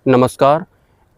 नमस्कार।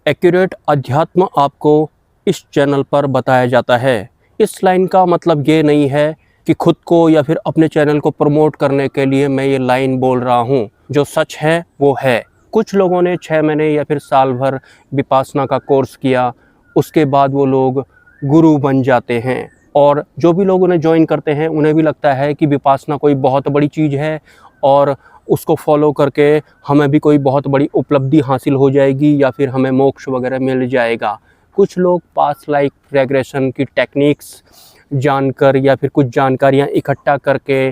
एक्यूरेट अध्यात्म आपको इस चैनल पर बताया जाता है। इस लाइन का मतलब ये नहीं है कि खुद को या फिर अपने चैनल को प्रमोट करने के लिए मैं ये लाइन बोल रहा हूँ। जो सच है वो है। कुछ लोगों ने 6 महीने या फिर साल भर विपासना का कोर्स किया, उसके बाद वो लोग गुरु बन जाते हैं। और जो भी लोग उन्हें ज्वाइन करते हैं उन्हें भी लगता है कि विपासना कोई बहुत बड़ी चीज़ है और उसको फॉलो करके हमें भी कोई बहुत बड़ी उपलब्धि हासिल हो जाएगी या फिर हमें मोक्ष वगैरह मिल जाएगा। कुछ लोग पास्ट लाइफ रेग्रेशन की टेक्निक्स जानकर या फिर कुछ जानकारियाँ इकट्ठा करके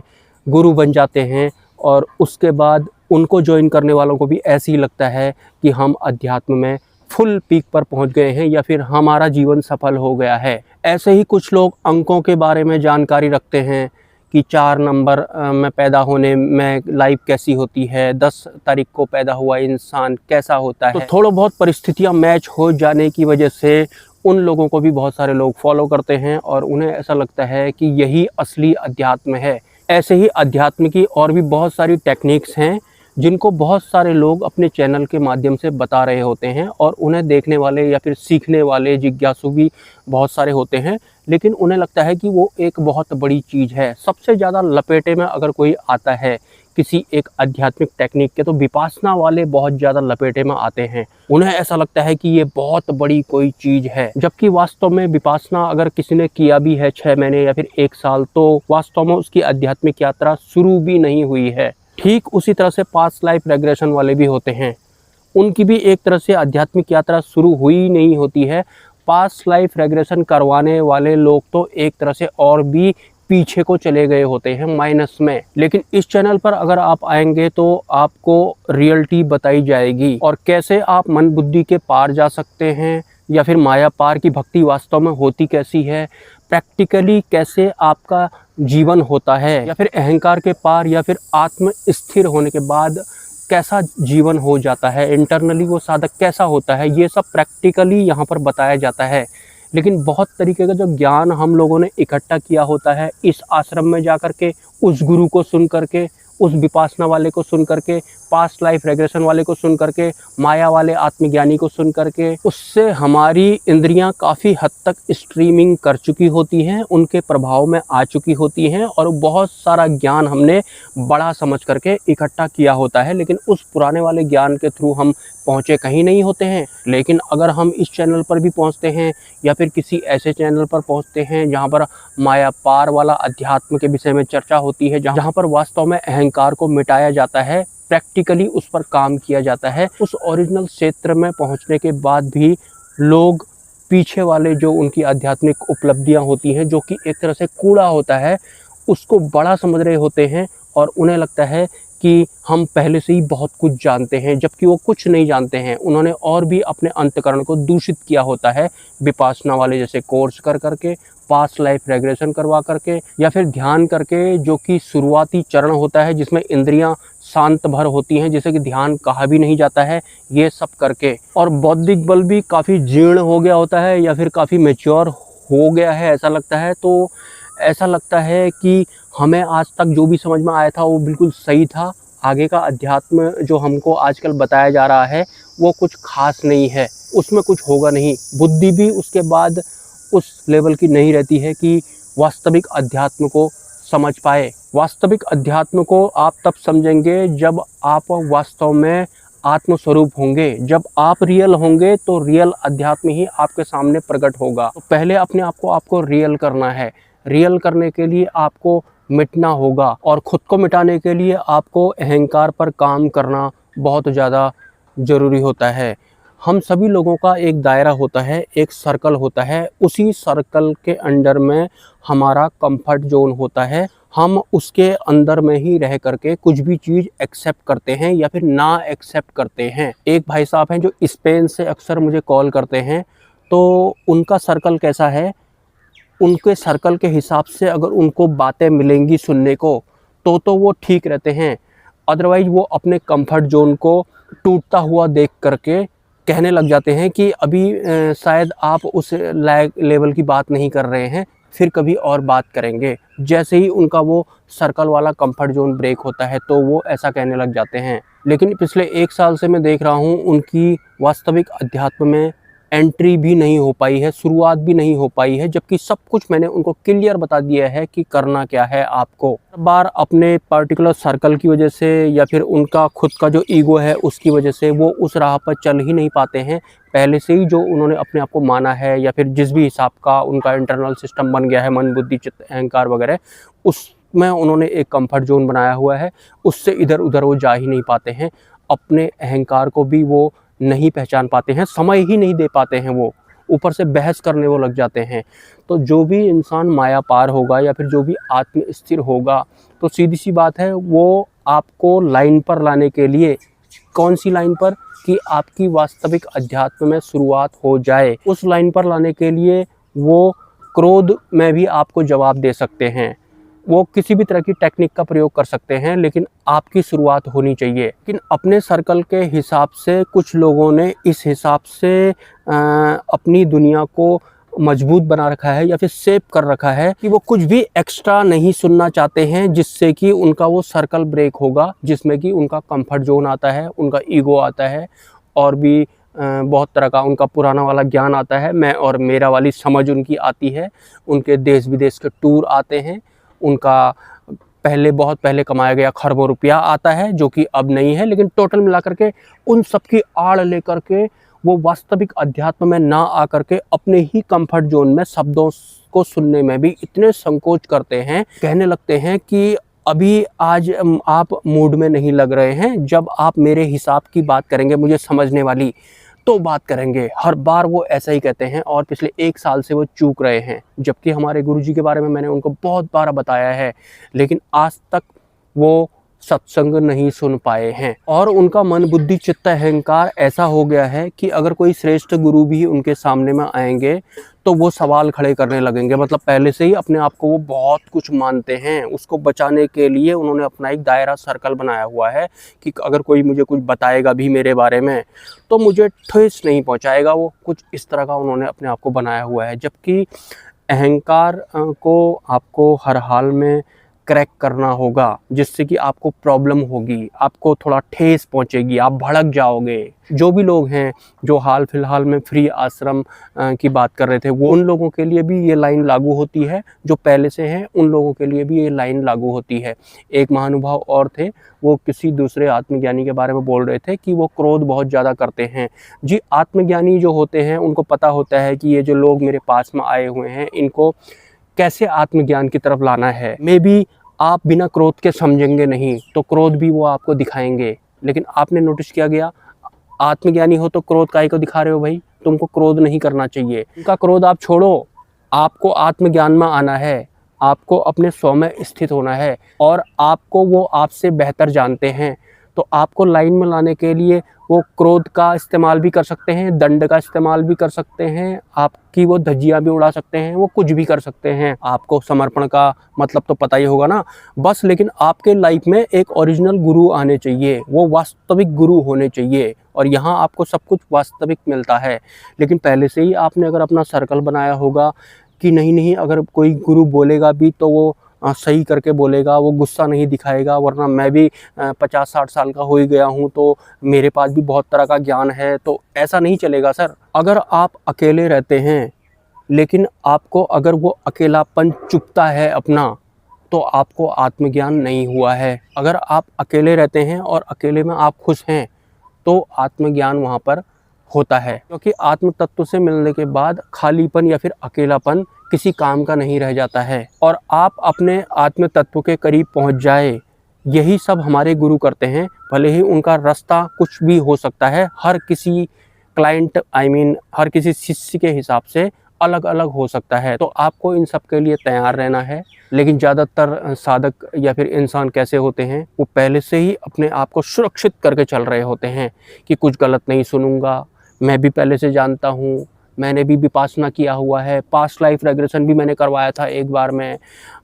गुरु बन जाते हैं और उसके बाद उनको ज्वाइन करने वालों को भी ऐसे ही लगता है कि हम अध्यात्म में फुल पीक पर पहुंच गए हैं या फिर हमारा जीवन सफल हो गया है। ऐसे ही कुछ लोग अंकों के बारे में जानकारी रखते हैं कि 4 नंबर में पैदा होने में लाइफ कैसी होती है, 10 तारीख को पैदा हुआ इंसान कैसा होता है। तो थोड़ा बहुत परिस्थितियां मैच हो जाने की वजह से उन लोगों को भी बहुत सारे लोग फॉलो करते हैं और उन्हें ऐसा लगता है कि यही असली अध्यात्म है। ऐसे ही अध्यात्म की और भी बहुत सारी टेक्निक्स हैं जिनको बहुत सारे लोग अपने चैनल के माध्यम से बता रहे होते हैं और उन्हें देखने वाले या फिर सीखने वाले जिज्ञासु भी बहुत सारे होते हैं, लेकिन उन्हें लगता है कि वो एक बहुत बड़ी चीज़ है। सबसे ज़्यादा लपेटे में अगर कोई आता है किसी एक आध्यात्मिक टेक्निक के तो विपासना वाले बहुत ज़्यादा लपेटे में आते हैं। उन्हें ऐसा लगता है कि ये बहुत बड़ी कोई चीज़ है, जबकि वास्तव में विपासना अगर किसी ने किया भी है 6 महीने या फिर 1 साल तो वास्तव में उसकी आध्यात्मिक यात्रा शुरू भी नहीं हुई है। ठीक उसी तरह से पास्ट लाइफ रेग्रेशन वाले भी होते हैं, उनकी भी एक तरह से आध्यात्मिक यात्रा शुरू हुई नहीं होती है। पास्ट लाइफ रेग्रेशन करवाने वाले लोग तो एक तरह से और भी पीछे को चले गए होते हैं, माइनस में। लेकिन इस चैनल पर अगर आप आएंगे तो आपको रियलिटी बताई जाएगी और कैसे आप मन बुद्धि के पार जा सकते हैं या फिर माया पार की भक्ति वास्तव में होती कैसी है, प्रैक्टिकली कैसे आपका जीवन होता है, या फिर अहंकार के पार या फिर आत्म स्थिर होने के बाद कैसा जीवन हो जाता है, इंटरनली वो साधक कैसा होता है, ये सब प्रैक्टिकली यहाँ पर बताया जाता है। लेकिन बहुत तरीके का जो ज्ञान हम लोगों ने इकट्ठा किया होता है इस आश्रम में जा कर के, उस गुरु को सुन करके, उस विपासना वाले को सुन करके, पास्ट लाइफ रेग्रेशन वाले को सुन करके, माया वाले आत्मज्ञानी को सुन करके, उससे हमारी इंद्रियां काफ़ी हद तक स्ट्रीमिंग कर चुकी होती हैं, उनके प्रभाव में आ चुकी होती हैं और बहुत सारा ज्ञान हमने बड़ा समझ करके इकट्ठा किया होता है। लेकिन उस पुराने वाले ज्ञान के थ्रू हम पहुँचे कहीं नहीं होते हैं। लेकिन अगर हम इस चैनल पर भी पहुँचते हैं या फिर किसी ऐसे चैनल पर पहुँचते हैं जहाँ पर माया पार वाला अध्यात्म के विषय में चर्चा होती है, जहाँ पर वास्तव में अहंकार को मिटाया जाता है, प्रैक्टिकली उस पर काम किया जाता है, उस ओरिजिनल क्षेत्र में पहुंचने के बाद भी लोग पीछे वाले जो उनकी आध्यात्मिक उपलब्धियां होती हैं, जो कि एक तरह से कूड़ा होता है, उसको बड़ा समझ रहे होते हैं और उन्हें लगता है कि हम पहले से ही बहुत कुछ जानते हैं, जबकि वो कुछ नहीं जानते हैं। उन्होंने और भी अपने अंतःकरण को दूषित किया होता है विपासना वाले जैसे कोर्स कर करके, पास्ट लाइफ रेग्रेशन करवा करके, या फिर ध्यान करके, जो कि शुरुआती चरण होता है जिसमें इंद्रियां शांत भर होती हैं, जैसे कि ध्यान कहा भी नहीं जाता है, ये सब करके। और बौद्धिक बल भी काफ़ी जीर्ण हो गया होता है या फिर काफ़ी मैच्योर हो गया है ऐसा लगता है। तो ऐसा लगता है कि हमें आज तक जो भी समझ में आया था वो बिल्कुल सही था। आगे का अध्यात्म जो हमको आजकल बताया जा रहा है वो कुछ खास नहीं है, उसमें कुछ होगा नहीं। बुद्धि भी उसके बाद उस लेवल की नहीं रहती है कि वास्तविक अध्यात्म को समझ पाए। वास्तविक अध्यात्म को आप तब समझेंगे जब आप वास्तव में आत्मस्वरूप होंगे, जब आप रियल होंगे तो रियल अध्यात्म ही आपके सामने प्रकट होगा। तो पहले अपने आप को आपको रियल करना है। रियल करने के लिए आपको मिटना होगा और ख़ुद को मिटाने के लिए आपको अहंकार पर काम करना बहुत ज़्यादा ज़रूरी होता है। हम सभी लोगों का एक दायरा होता है, एक सर्कल होता है, उसी सर्कल के अंडर में हमारा कंफर्ट जोन होता है। हम उसके अंदर में ही रह करके कुछ भी चीज़ एक्सेप्ट करते हैं या फिर ना एक्सेप्ट करते हैं। एक भाई साहब हैं जो स्पेन से अक्सर मुझे कॉल करते हैं, तो उनका सर्कल कैसा है, उनके सर्कल के हिसाब से अगर उनको बातें मिलेंगी सुनने को तो वो ठीक रहते हैं। अदरवाइज़ वो अपने कंफर्ट जोन को टूटता हुआ देख करके कहने लग जाते हैं कि अभी शायद आप उस लेवल की बात नहीं कर रहे हैं, फिर कभी और बात करेंगे। जैसे ही उनका वो सर्कल वाला कंफर्ट जोन ब्रेक होता है तो वो ऐसा कहने लग जाते हैं। लेकिन पिछले 1 साल से मैं देख रहा हूँ उनकी वास्तविक अध्यात्म में एंट्री भी नहीं हो पाई है, शुरुआत भी नहीं हो पाई है, जबकि सब कुछ मैंने उनको क्लियर बता दिया है कि करना क्या है आपको। हर बार अपने पर्टिकुलर सर्कल की वजह से या फिर उनका खुद का जो ईगो है उसकी वजह से वो उस राह पर चल ही नहीं पाते हैं। पहले से ही जो उन्होंने अपने आप को माना है या फिर जिस भी हिसाब का उनका इंटरनल सिस्टम बन गया है, मन बुद्धि चित्त अहंकार वगैरह, उसमें उन्होंने एक कंफर्ट जोन बनाया हुआ है, उससे इधर उधर वो जा ही नहीं पाते हैं। अपने अहंकार को भी वो नहीं पहचान पाते हैं, समय ही नहीं दे पाते हैं, वो ऊपर से बहस करने वो लग जाते हैं। तो जो भी इंसान माया पार होगा या फिर जो भी आत्म स्थिर होगा, तो सीधी सी बात है वो आपको लाइन पर लाने के लिए, कौन सी लाइन पर, कि आपकी वास्तविक अध्यात्म में शुरुआत हो जाए, उस लाइन पर लाने के लिए वो क्रोध में भी आपको जवाब दे सकते हैं। वो किसी भी तरह की टेक्निक का प्रयोग कर सकते हैं, लेकिन आपकी शुरुआत होनी चाहिए। लेकिन अपने सर्कल के हिसाब से कुछ लोगों ने इस हिसाब से अपनी दुनिया को मजबूत बना रखा है या फिर सेव कर रखा है कि वो कुछ भी एक्स्ट्रा नहीं सुनना चाहते हैं, जिससे कि उनका वो सर्कल ब्रेक होगा, जिसमें कि उनका कंफर्ट जोन आता है, उनका ईगो आता है और भी बहुत तरह का उनका पुराना वाला ज्ञान आता है, मैं और मेरा वाली समझ उनकी आती है, उनके देश विदेश के टूर आते हैं, उनका पहले बहुत पहले कमाया गया खरबों रुपया आता है जो कि अब नहीं है, लेकिन टोटल मिलाकर के उन सब की आड़ लेकर के वो वास्तविक अध्यात्म में ना आकर के अपने ही कंफर्ट जोन में शब्दों को सुनने में भी इतने संकोच करते हैं, कहने लगते हैं कि अभी आज आप मूड में नहीं लग रहे हैं, जब आप मेरे हिसाब की बात करेंगे, मुझे समझने वाली, तो बात करेंगे। हर बार वो ऐसा ही कहते हैं और पिछले 1 साल से वो चूक रहे हैं, जबकि हमारे गुरुजी के बारे में मैंने उनको बहुत बार बताया है, लेकिन आज तक वो सत्संग नहीं सुन पाए हैं। और उनका मन बुद्धि चित्त अहंकार ऐसा हो गया है कि अगर कोई श्रेष्ठ गुरु भी उनके सामने में आएंगे तो वो सवाल खड़े करने लगेंगे। मतलब पहले से ही अपने आप को वो बहुत कुछ मानते हैं। उसको बचाने के लिए उन्होंने अपना एक दायरा सर्कल बनाया हुआ है कि अगर कोई मुझे कुछ बताएगा भी मेरे बारे में तो मुझे ठेस नहीं पहुंचाएगा, वो कुछ इस तरह का उन्होंने अपने आप को बनाया हुआ है। जबकि अहंकार को आपको हर हाल में क्रैक करना होगा, जिससे कि आपको प्रॉब्लम होगी, आपको थोड़ा ठेस पहुंचेगी, आप भड़क जाओगे। जो भी लोग हैं जो हाल फिलहाल में फ्री आश्रम की बात कर रहे थे, वो उन लोगों के लिए भी ये लाइन लागू होती है, जो पहले से हैं उन लोगों के लिए भी ये लाइन लागू होती है। एक महानुभाव और थे, वो किसी दूसरे आत्मज्ञानी के बारे में बोल रहे थे कि वो क्रोध बहुत ज़्यादा करते हैं। जी, आत्मज्ञानी जो होते हैं उनको पता होता है कि ये जो लोग मेरे पास में आए हुए हैं इनको कैसे आत्मज्ञान की तरफ लाना है। मे बी आप बिना क्रोध के समझेंगे नहीं तो क्रोध भी वो आपको दिखाएंगे, लेकिन आपने नोटिस किया गया आत्मज्ञानी हो तो क्रोध काहे को दिखा रहे हो भाई, तुमको क्रोध नहीं करना चाहिए। उनका क्रोध आप छोड़ो, आपको आत्मज्ञान में आना है, आपको अपने स्व में स्थित होना है और आपको वो आपसे बेहतर जानते हैं। तो आपको लाइन में लाने के लिए वो क्रोध का इस्तेमाल भी कर सकते हैं, दंड का इस्तेमाल भी कर सकते हैं, आपकी वो धज्जियाँ भी उड़ा सकते हैं, वो कुछ भी कर सकते हैं। आपको समर्पण का मतलब तो पता ही होगा ना बस। लेकिन आपके लाइफ में एक ओरिजिनल गुरु आने चाहिए, वो वास्तविक गुरु होने चाहिए और यहाँ आपको सब कुछ वास्तविक मिलता है। लेकिन पहले से ही आपने अगर अपना सर्कल बनाया होगा कि नहीं, अगर कोई गुरु बोलेगा भी तो वो सही करके बोलेगा, वो गुस्सा नहीं दिखाएगा, वरना मैं भी 50-60 साल का हो ही गया हूँ तो मेरे पास भी बहुत तरह का ज्ञान है, तो ऐसा नहीं चलेगा सर। अगर आप अकेले रहते हैं लेकिन आपको अगर वो अकेलापन चुभता है अपना, तो आपको आत्मज्ञान नहीं हुआ है। अगर आप अकेले रहते हैं और अकेले में आप खुश हैं तो आत्मज्ञान वहाँ पर होता है, क्योंकि आत्म तत्व से मिलने के बाद खालीपन या फिर अकेलापन किसी काम का नहीं रह जाता है और आप अपने आत्म तत्व के करीब पहुंच जाए। यही सब हमारे गुरु करते हैं, भले ही उनका रास्ता कुछ भी हो सकता है, हर किसी क्लाइंट हर किसी शिष्य के हिसाब से अलग अलग हो सकता है। तो आपको इन सब के लिए तैयार रहना है। लेकिन ज़्यादातर साधक या फिर इंसान कैसे होते हैं, वो पहले से ही अपने आप को सुरक्षित करके चल रहे होते हैं कि कुछ गलत नहीं सुनूंगा, मैं भी पहले से जानता हूँ, मैंने भी विपासना किया हुआ है, पास्ट लाइफ रेग्रेशन भी मैंने करवाया था एक बार में।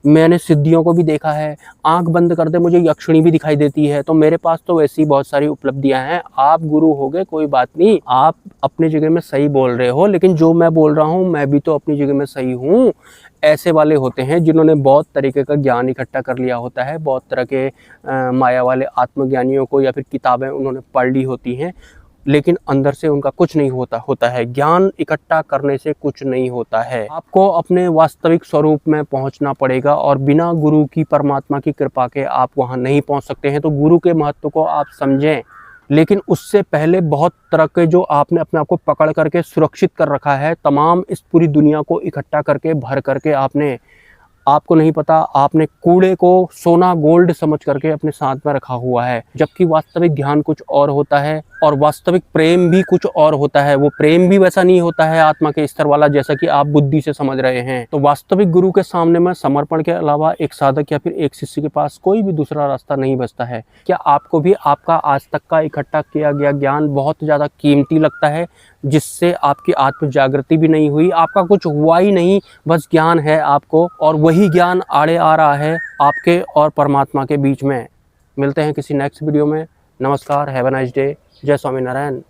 मैंने सिद्धियों को भी देखा है, आँख बंद कर दे मुझे यक्षिणी भी दिखाई देती है। तो मेरे पास तो वैसी बहुत सारी उपलब्धियां हैं। आप गुरु हो गए कोई बात नहीं, आप अपनी जगह में सही बोल रहे हो, लेकिन जो मैं बोल रहा हूँ मैं भी तो अपनी जगह में सही हूँ। ऐसे वाले होते हैं जिन्होंने बहुत तरीके का ज्ञान इकट्ठा कर लिया होता है, बहुत तरह के माया वाले आत्मज्ञानियों को या फिर किताबें उन्होंने पढ़ ली होती हैं, लेकिन अंदर से उनका कुछ नहीं होता है। ज्ञान इकट्ठा करने से कुछ नहीं होता है। आपको अपने वास्तविक स्वरूप में पहुंचना पड़ेगा और बिना गुरु की, परमात्मा की कृपा के आप वहां नहीं पहुंच सकते हैं। तो गुरु के महत्व को आप समझें, लेकिन उससे पहले बहुत तरह के जो आपने अपने आप को पकड़ करके सुरक्षित कर रखा है, तमाम इस पूरी दुनिया को इकट्ठा करके भर करके आपको नहीं पता, आपने कूड़े को सोना गोल्ड समझ करके अपने साथ में रखा हुआ है। जबकि वास्तविक ध्यान कुछ और होता है और वास्तविक प्रेम भी कुछ और होता है। वो प्रेम भी वैसा नहीं होता है आत्मा के स्तर वाला जैसा कि आप बुद्धि से समझ रहे हैं। तो वास्तविक गुरु के सामने में समर्पण के अलावा एक साधक या फिर एक शिष्य के पास कोई भी दूसरा रास्ता नहीं बचता है। क्या आपको भी आपका आज तक का इकट्ठा किया गया ज्ञान बहुत ज़्यादा कीमती लगता है, जिससे आपकी आत्म जागृति भी नहीं हुई, आपका कुछ हुआ ही नहीं, बस ज्ञान है आपको, और वही ज्ञान आड़े आ रहा है आपके और परमात्मा के बीच में। मिलते हैं किसी नेक्स्ट वीडियो में। नमस्कार, हैव अ नाइस डे, जय स्वामीनारायण।